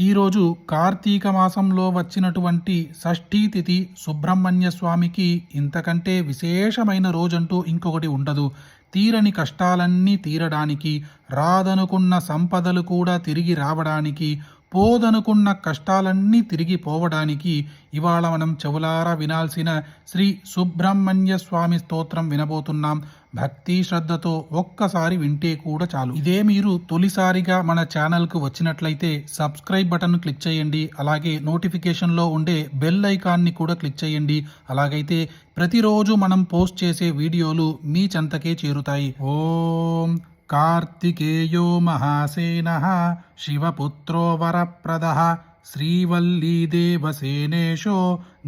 ఈరోజు కార్తీక మాసంలో వచ్చినటువంటి షష్ఠీ తిథి సుబ్రహ్మణ్య స్వామికి ఇంతకంటే విశేషమైన రోజంటూ ఇంకొకటి ఉండదు. తీరని కష్టాలన్నీ తీరడానికి, రాదనుకున్న సంపదలు కూడా తిరిగి రావడానికి, పోదనుకున్న కష్టాలన్నీ తిరిగి పోవడానికి ఇవాళ మనం చెవులారా వినాల్సిన శ్రీ సుబ్రహ్మణ్య స్వామి స్తోత్రం వినబోతున్నాం. భక్తి శ్రద్ధతో ఒక్కసారి వింటే కూడా చాలు. ఇదే మీరు తొలిసారిగా మన ఛానల్కు వచ్చినట్లయితే సబ్స్క్రైబ్ బటన్ క్లిక్ చేయండి. అలాగే నోటిఫికేషన్లో ఉండే బెల్ ఐకాన్ని కూడా క్లిక్ చేయండి. అలాగైతే ప్రతిరోజు మనం పోస్ట్ చేసే వీడియోలు మీ చెంతకే చేరుతాయి. ఓం కార్తికేయో మహాసేనః శివపుత్రో వరప్రదః శ్రీవల్లీదేవసేనేశో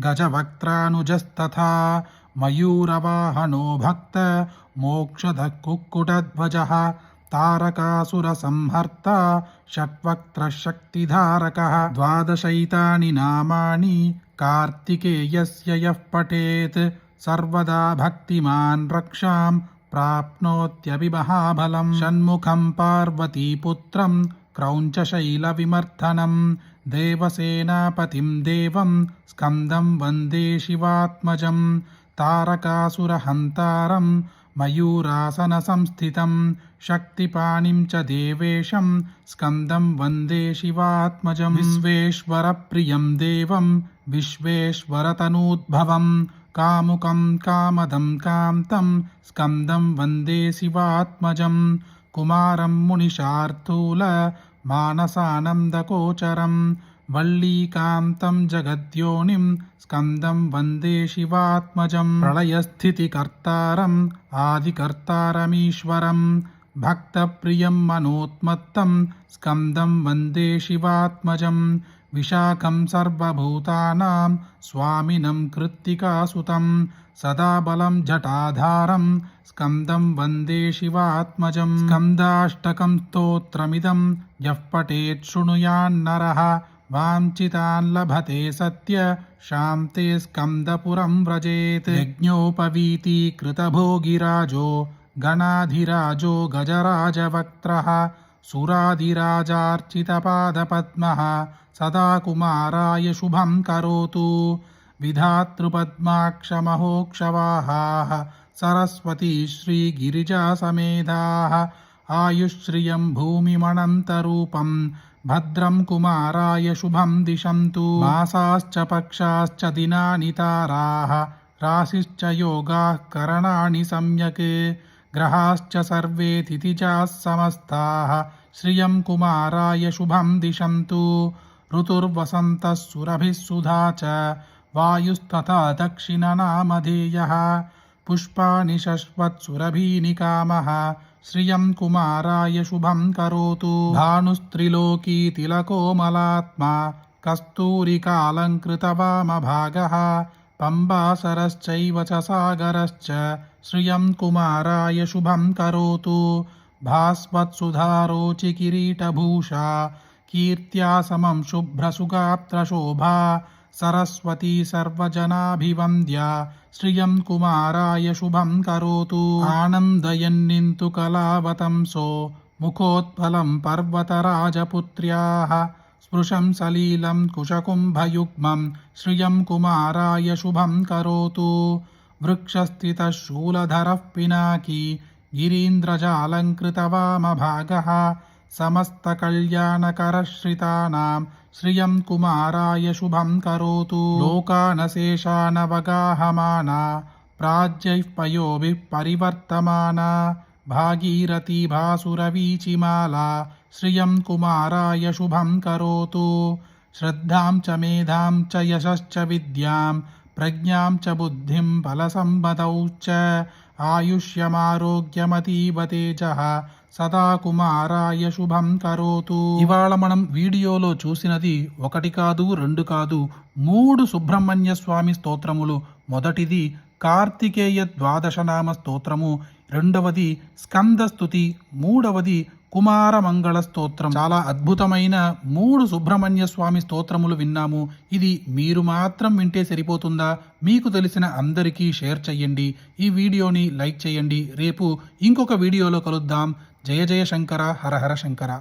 గజవక్త్రానుజస్తథా మయూరవాహనో భక్త మోక్షదః కుక్కుటధ్వజః తారకాసురసంహర్త షట్వక్త్రశక్తిధారకः ద్వాదశైతాని నామాని కార్తికేయస్య యః పఠేత్ సర్వదా భక్తిమాన్ రక్షాం ప్రాప్నోత్యభిమహాబలం. షణ్ముఖం పార్వతీపుత్రం క్రౌంచశైలవిమర్ధనం దేవసేనాపతిం దేవం స్కందం వందే శివాత్మజం తారకాసురహంతారం మయూరాసన సంస్థితం శక్తిపాణిం చ దేవేశం స్కందం వందే శివాత్మజం విశ్వేశ్వరప్రియం దేవం విశ్వేశ్వరతనూద్భవం కాముకం కామదం కాంతం స్కందం వందే శివాత్మజం కుమారం మునిశార్దూల మానసానందకోచరం వల్లీకాంతం జగద్యోనిం స్కందం వందే శివాత్మజం ప్రళయస్థితికర్తారం ఆదికర్తారమీశ్వరం భక్తప్రియం మనోత్మత్తం స్కందం వందే శివాత్మజం విశాఖం సర్వభూతానాం స్వామినం కృత్తికాసుతం సదా బలం జటాధారం స్కందం వందే శివాత్మజం స్కందాష్టకం స్తోత్రమిదం యః పఠేత్ శృణుయాన్నరః వాంఛితాన్ లభతే సత్య శాంతే స్కందపురం వ్రజేత్ యజ్ఞోపవీతీకృతభోగిరాజో గణాధిరాజో గజరాజవక్త్రః సురాధిరాజార్చితపాదపద్మః సదా కుమారాయ శుభం కరోతు విధాతృపద్మాక్షమహోక్షవాహాః సరస్వతీ శ్రీగిరిజాసమేధాః ఆయుశ్రియం భూమిమనంతరూపం భద్రం కుమారాయ శుభం దిశంతు మాసాశ్చ పక్షాశ్చ దినాని తారాః రాశిశ్చ యోగాః కరణాని సమ్యక్ గ్రహాశ్చ సర్వే తిథిజాః సమస్తాః శ్రియం కుమారాయ శుభం దిశంతు ఋతుర్వసन्तः సురభిः సుధా చ వాయుస్తథా దక్షిణనామధేయः పుష్పాణి శశ్వత్సురభీని కామः శ్రియం కుమారాయ శుభం కరోతు భానుస్త్రిలోకీ తిలకోమలాత్మా కస్తూరికాలంకృతవామభాగः పంబాసరశ్చైవ చ సాగరశ్చ శ్రియం కుమారాయ శుభం కరోతు భాస్వత్సుధారోచి కిరీటభూషా కీర్త్యా సమం శుభ్రసుగాత్రశోభా సరస్వతీ సర్వజనాభివంద్య శ్రియం కుమారాయ శుభం కరోతు ఆనందయన్నింతు కళావతంసో ముఖోత్పలం పర్వతరాజపుత్ర్యాః స్పృశం సలీలం కుశకుంభయుగ్మం శ్రియం కుమారాయ శుభం కరోతు వృక్షస్థితః శూలధరః పినాకీ గిరీంద్రజాలంకృతవామభాగः సమస్తకళ్యాణకరశ్రితానాం శ్రియం కుమారాయ శుభం కరోతు లోకానశేషానవగాహమానా ప్రాజ్యైః పయోభిః పరివర్తమానా భాగీరథీ భాసురవీచిమాలా శ్రియం కుమారాయ శుభం కరోతు శ్రద్ధాం చ మేధాం చ యశశ్చ విద్యాం ప్రజ్ఞాం చ బుద్ధిం బలసంపదౌ చ ఆయుష్యమారోగ్యమతీవ తేజః సదా కుమారాయ శుభం కరోతు. ఇవాళ మనం వీడియోలో చూసినది ఒకటి కాదు, రెండు కాదు, 3 సుబ్రహ్మణ్య స్వామి స్తోత్రములు. మొదటిది కార్తికేయ ద్వాదశనామ స్తోత్రము, రెండవది స్కందస్తుతి, మూడవది కుమారమంగళ స్తోత్రం. చాలా అద్భుతమైన 3 సుబ్రహ్మణ్య స్వామి స్తోత్రములు విన్నాము. ఇది మీరు మాత్రం వింటే సరిపోతుందా? మీకు తెలిసిన అందరికీ షేర్ చేయండి. ఈ వీడియోని లైక్ చేయండి. రేపు ఇంకొక వీడియోలో కలుద్దాం. జయ జయ శంకర, హర హర శంకర.